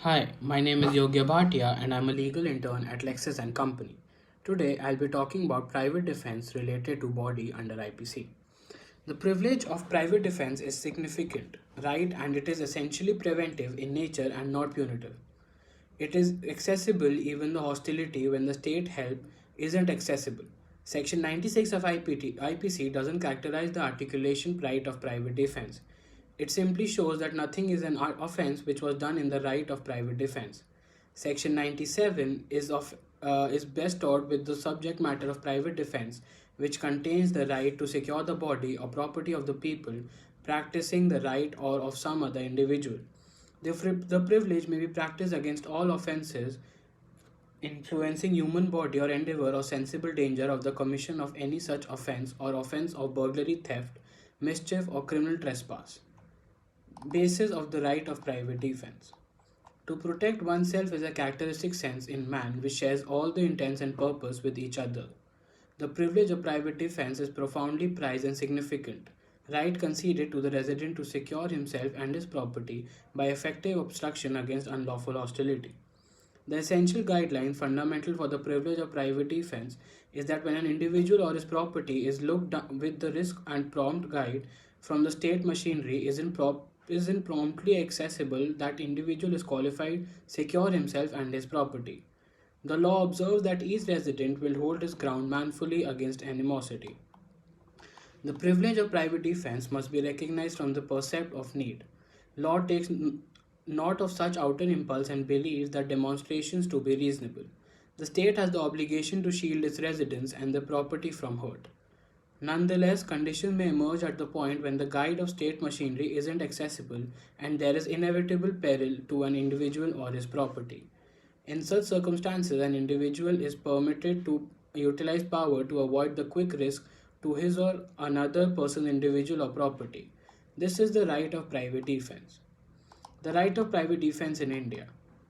Hi, my name is Yogya Bhatia and I'm a legal intern at LEXIS and Company. Today I'll be talking about private defense related to body under IPC. The privilege of private defense is significant, right, and it is essentially preventive in nature and not punitive. It is accessible even the hostility when the state help isn't accessible. Section 96 of IPC doesn't characterize the articulation right of private defense. It simply shows that nothing is an offense which was done in the right of private defense. Section 97 is best taught with the subject matter of private defense, which contains the right to secure the body or property of the people practicing the right or of some other individual. The privilege may be practiced against all offences influencing human body or endeavor or sensible danger of the commission of any such offense or offense of burglary, theft, mischief, or criminal trespass. Basis of the right of private defense. To protect oneself is a characteristic sense in man which shares all the intents and purpose with each other. The privilege of private defense is profoundly prized and significant. Right conceded to the resident to secure himself and his property by effective obstruction against unlawful hostility. The essential guideline fundamental for the privilege of private defense is that when an individual or his property is looked down with the risk and prompt guide from the state machinery isn't promptly accessible, that individual is qualified secure himself and his property. The law observes that each resident will hold his ground manfully against animosity. The privilege of private defense must be recognized from the percept of need. Law takes note of such outer impulse and believes that demonstrations to be reasonable. The state has the obligation to shield its residents and their property from hurt. Nonetheless, conditions may emerge at the point when the guide of state machinery isn't accessible and there is inevitable peril to an individual or his property. In such circumstances, an individual is permitted to utilize power to avoid the quick risk to his or another person's individual or property. This is the right of private defense. The right of private defense in India.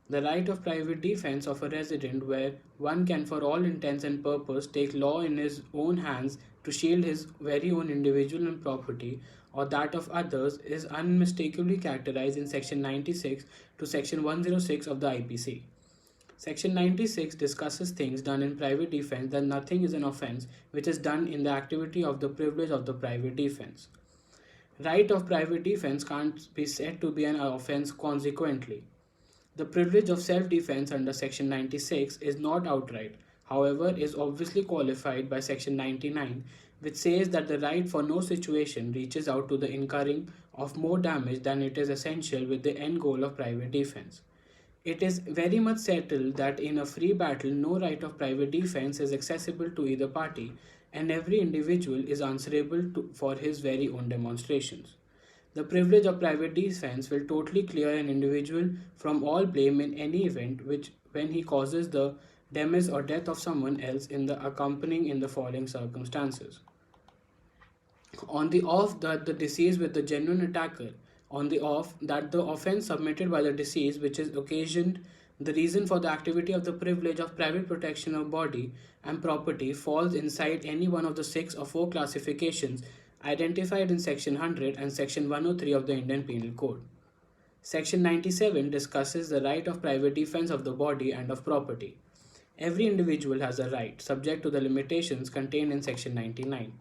The right of private defense of a resident where one can for all intents and purpose take law in his own hands to shield his very own individual and property or that of others is unmistakably characterized in section 96 to section 106 of the IPC. Section 96 discusses things done in private defense that nothing is an offense which is done in the activity of the privilege of the private defense. Right of private defense can't be said to be an offense consequently. The privilege of self-defense under Section 96 is not outright, however, is obviously qualified by Section 99, which says that the right for no situation reaches out to the incurring of more damage than it is essential with the end goal of private defense. It is very much settled that in a free battle, no right of private defense is accessible to either party, and every individual is answerable for his very own demonstrations. The privilege of private defense will totally clear an individual from all blame in any event which when he causes the demise or death of someone else in the accompanying in the following circumstances. On the off that the deceased with the genuine attacker, on the off that the offense submitted by the deceased which is occasioned the reason for the activity of the privilege of private protection of body and property falls inside any one of the six or four classifications identified in section 100 and section 103 of the Indian Penal Code. Section 97 discusses the right of private defense of the body and of property. Every individual has a right, subject to the limitations contained in section 99.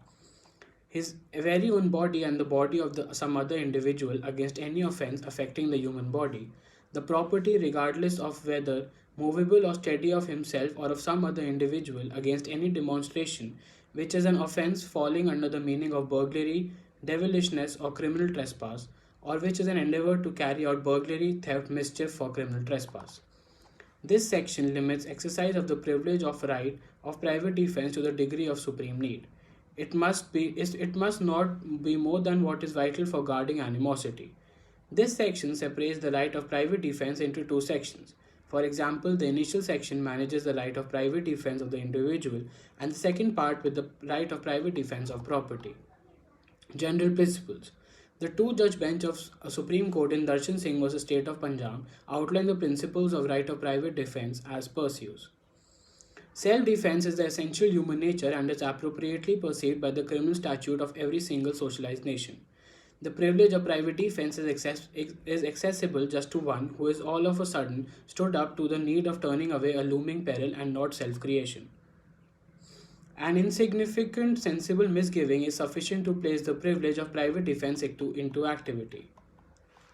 His very own body and the body of some other individual against any offense affecting the human body, the property regardless of whether movable or steady of himself or of some other individual against any demonstration which is an offense falling under the meaning of burglary, devilishness or criminal trespass, or which is an endeavor to carry out burglary, theft, mischief for criminal trespass. This section limits exercise of the privilege of right of private defense to the degree of supreme need. It must not be more than what is vital for guarding animosity. This section separates the right of private defense into two sections. For example, the initial section manages the right of private defense of the individual and the second part with the right of private defense of property. General principles. The two-judge bench of Supreme Court in Darshan Singh vs. State of Punjab outlined the principles of right of private defense as pursues. Self-defense is the essential human nature and is appropriately perceived by the criminal statute of every single socialized nation. The privilege of private defense is accessible just to one who is all of a sudden stood up to the need of turning away a looming peril and not self creation. An insignificant, sensible misgiving is sufficient to place the privilege of private defense into activity.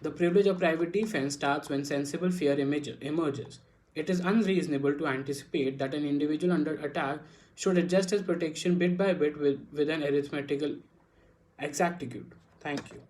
The privilege of private defense starts when sensible fear emerges. It is unreasonable to anticipate that an individual under attack should adjust his protection bit by bit with an arithmetical exactitude. Thank you.